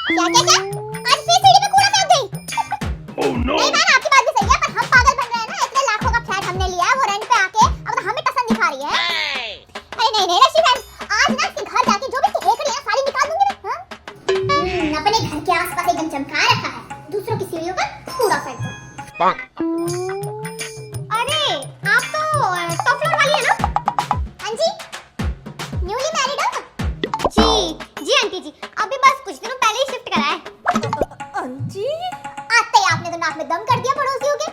क्या क्या क्या? आज फिर सीढ़ी पे कूड़ा फेंक गई। Oh no! नहीं बहन, आपकी बात भी सही है, पर हम पागल बन रहे हैं ना। इतने लाखों का फ्लैट हमने लिया है, वो रेंट पे आके अब तो हमें पसंद दिखा रही है। अरे नहीं नहीं रशी बहन, आज ना इसके घर जाके जो भी इसकी हेकड़ी है सारी निकाल दूंगी ना। हाँ? अपने घर के आसपास एकदम चमका रखा है, दूसरों की सीढ़ियों पर कूड़ा फेंक दो। अरे आप तो टॉप फ्लोर वाली है ना? हाँ जी, न्यूली मैरिड हो? जी आंटी जी, अभी बस कुछ दिनों पहले ही शिफ्ट करा है। आंटी आते ही आपने तो नाक में दम कर दिया पड़ोसियों के।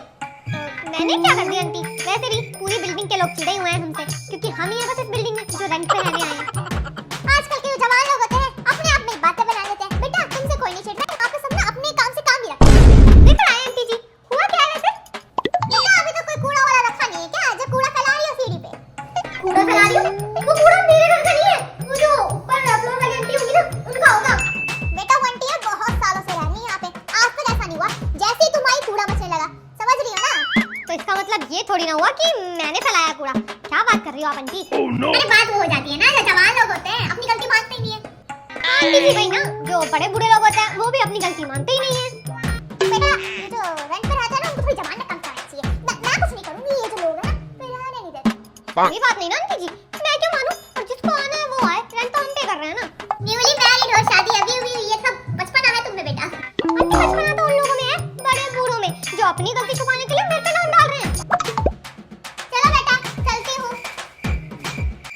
मैंने क्या कर दिया आंटी? वैसे भी पूरी बिल्डिंग के लोग चिढ़े हुए हैं हमसे, क्योंकि हम ही हैं बस इस बिल्डिंग में जो रेंट पे रहने आए हैं। आजकल के जो जवान लोग होते हैं अपने आप में बातें बना लेते हैं। बेटा तुमसे कोई नहीं चिढ़ रहा, आप सब ना अपने काम से काम ही रखते हैं। देखो आए आंटी जी, हुआ क्या है वैसे? बेटा अभी तो कोई कूड़ा वाला रखा नहीं है क्या, जो कूड़ा फैला रही हो सीढ़ी पे? कूड़ा फैला रही हो? वो कूड़ा मेरे घर का नहीं है, वो जो ऊपर फ्लोर वाली आंटी होगी ना उनका होगा। बेटा वो आंटी है बहुत सालों से रह रही है यहाँ पे, आज तक ऐसा नहीं हुआ। जैसे ही तुम्हारी कूड़ा मचने लगा, समझ रही हो ना? तो इसका मतलब ये थोड़ी ना हुआ कि मैंने फैलाया कूड़ा। क्या बात कर रही हो आप आंटी? Oh no! अरे बात वो हो जाती है ना, जो जवान लोग होते हैं अपनी गलती मानते ही नहीं है। आंटी जी भाई ना, जो बड़े बूढ़े लोग होते हैं वो भी अपनी गलती मानते ही नहीं है। बेटा ये जो रेंट पे रहता है ना, उनको थोड़ी जवान कम करनी चाहिए। मैं कुछ नहीं करूंगी, ये जो लोग हैं ना रहने नहीं देते। ये बात नहीं ना आंटी जी, मैं क्यों मानूं? और जिसको आना है वो आए, रेंट तो हम पे कर रहे हैं ना। न्यूली मैरिड हो, शादी अभी हुई हुई है, सब बचपना है तुम में बेटा। आंटी बचपना तो उन लोगों में है, बड़े बूढ़ों में, जो अपनी गलती छुपाने के लिए मेरे पे नाम डाल रहे हैं। चलो बेटा चलती हूँ।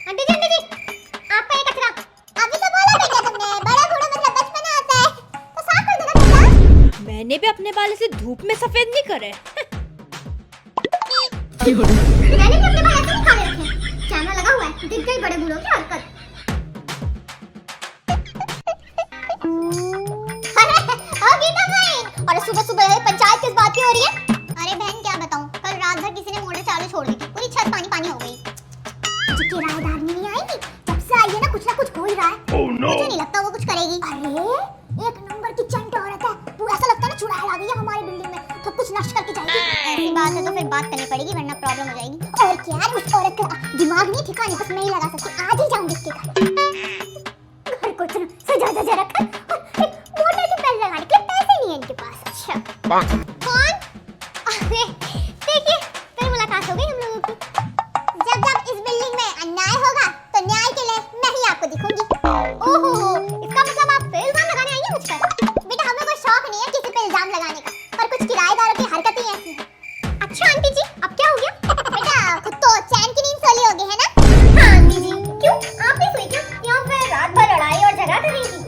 आंटी जी आपका ये कचरा अभी तो बोला बेटा तुमने, बड़े बूढ़ों मतलब बचपना आता है तो साफ कर देना बेटा। मैंने भी अपने बाल से धूप में सफेद नहीं करे। मैंने भी अपने बाल ऐसे निकाले रखे हैं, कैमरा लगा हुआ है, दिख गई बड़े बूढ़ों की हरकत। अरे गीता भाई, और सुबह सुबह पंचायत किस बात की हो रही है? अरे बहन क्या बताऊं, कल रात भर किसी ने मोटर चालू छोड़ दी थी, पूरी छत पानी पानी हो गई। जो किराएदार नहीं आएगी, जब से आई है ना कुछ हो ही रहा है। Oh no! मुझे नहीं लगता वो कुछ करेगी। अरे एक नंबर की चंट औरत है, पूरा ऐसा लगता है ना चुड़ैल आ गई है हमारे बिल्डिंग में, तो कुछ नष्ट करके जाएगी। ऐसी बात है तो फिर बात करनी पड़ेगी, वरना प्रॉब्लम हो जाएगी। और क्या यार, उस औरत का दिमाग नहीं ठिकाने, बस मैं ही लगा सकती, आज ही जाऊंगी इसके घर को सजा सजा रखा और एक मोटर की बेल लगाने के लिए पैसे नहीं है इनके पास। अच्छा कौन? अरे देखिए फिर मुलाकात हो गई हम लोगों की। जब इस बिल्डिंग में अन्याय होगा तो न्याय के लिए मैं ही आपको दिखूंगी। ओहो, इसका मतलब आप पे इल्जाम लगाने आई हैं मुझ पर? बेटा हमें कोई शौक नहीं है किसी पे इल्जाम लगाने का, पर कुछ किराएदारों की हरकतें ऐसी हैं। अच्छा आंटी जी अब क्या हो गया? बेटा खुद तो चैन की नींद सोली हो गई है ना? हाँ आंटी जी, क्यों आप भी सोई क्या? या फिर रात भर लड़ाई और झगड़ा कर रही थी?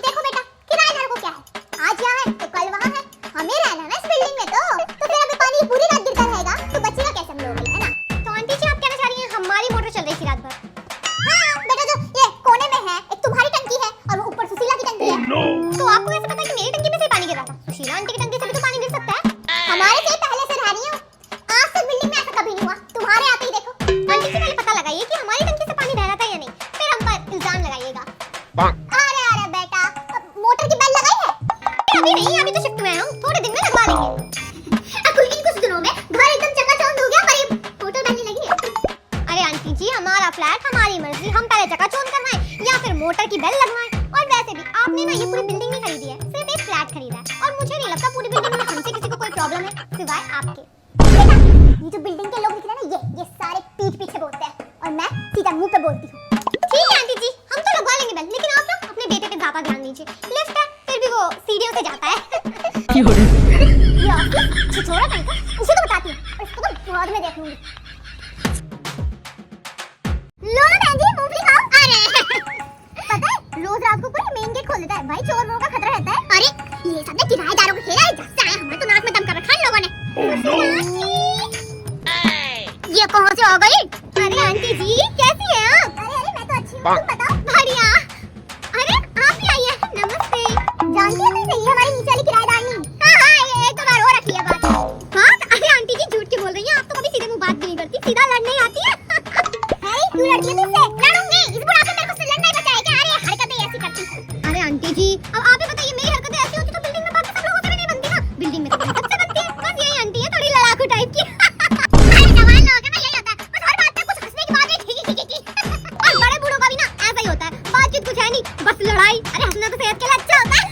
देखो बेटा, किराएदार को क्या है, आज यहाँ है तो कल वहाँ है, हमें रहना है ना इस बिल्डिंग में, तो फिर अभी पानी पूरी रात गिरता रहेगा तो बचेगा कैसे हम लोगों के लिए, है ना? तो आंटी जी आप कहना चाह रही हैं हमारी मोटर चल रही थी रात भर? हाँ बेटा, जो ये कोने में है एक तुम्हारी टंकी है और वो ऊपर सुशीला की टंकी है। Oh no! तो आपको कैसे पता कि मेरी टंकी में से पानी गिर रहा था? सुशीला आंटी की टंकी से भी तो पानी गिर सकता है। हमारे से पहले से रह रही हूँ, आज तक बिल्डिंग में ऐसा कभी नहीं हुआ, तुम्हारे आते ही देखो। आंटी जी पहले पता लगाइए कि हमारी टंकी से पानी बह रहा था या नहीं, फिर हम पर इल्जाम लगाइएगा। अरे बेटा, मोटर की बेल लगाई है? अभी नहीं, अभी तो शिफ्ट हुए हैं हम, थोड़े दिन में लगवा लेंगे। कुछ दिनों में घर एकदम चकाचौंध हो गया, पर ये मोटर बहने लगी है। अरे आंटी जी हमारा फ्लैट हमारी मर्जी, हम पहले चकाचौंध करवाएं या फिर मोटर की बेल लगवाएं। और वैसे भी आपने ना ये पूरी बिल्डिंग नहीं खरीदी है, सिर्फ एक फ्लैट खरीदा है, और मुझे नहीं लगता पूरी बिल्डिंग में हमसे किसी को कोई प्रॉब्लम है सिवाय आपके। बेटा ये जो बिल्डिंग के लोग दिख रहे हैं ना, ये सारे पीठ पीछे बोलते हैं और मैं सीधा मुंह पे बोलती हूँ। ठीक है आंटी जी, हम तो लगवा लेंगे बेल, लेकिन आप ना अपने बेटे पे ज्यादा ध्यान दीजिए। लिफ्ट है फिर भी वो सीढ़ियों से जाता है। ये ऑफिस छिछोरा कहीं का, उसे तो बताती हूँ और इसको तो बाद में देख लूंगी। लो ना बहन जी, मूंगफली खाओ। अरे पता है रोज रात को कोई मेन गेट खोल देता है, भाई चोर वोर का खतरा रहता है। अरे ये सब ना किराएदारों का खेल है, जब से आए हमें तो नाक में दम कर रखा है इन लोगों ने। ये कहाँ से आ गई? अरे आंटी जी कैसी हैं आप? अरे मैं तो अच्छी हूँ, तुम बताओ। बढ़िया। अरे आप भी आई हैं, नमस्ते। जानती हो नहीं सही हमारी नीचे वाली किराएदारनी? हाँ ये एक बार और रखी है बात। बात? अरे आंटी जी झूठ क्यों बोल रही हैं, आप तो कभी सीधे मुंह बात भी नहीं करती, सीधा लड़ने ही आती है। क्यों लड़ती है तुमसे? लड़ूंगी, इस बुढ़ापे में मेरे को लड़ना ही बचा है क्या? अरे हरकतें ऐसी करती। अरे आंटी जी अब आप ही बताइए, मेरी हरकतें ऐसी होती तो बिल्डिंग में बाकी सब लोगों से भी नहीं बनती ना, बिल्डिंग में तो सबसे बनती है। बस यही आंटी है थोड़ी लड़ाकू टाइप की। अरे जवान लोग हैं ना यही होता है, बस हर बात पे कुछ हंसने की बात है, और बड़े बूढ़ों का भी ना ऐसा ही होता है, बातचीत कुछ है नहीं, बस लड़ाई। अरे हंसना तो सेहत के लिए अच्छा होता है।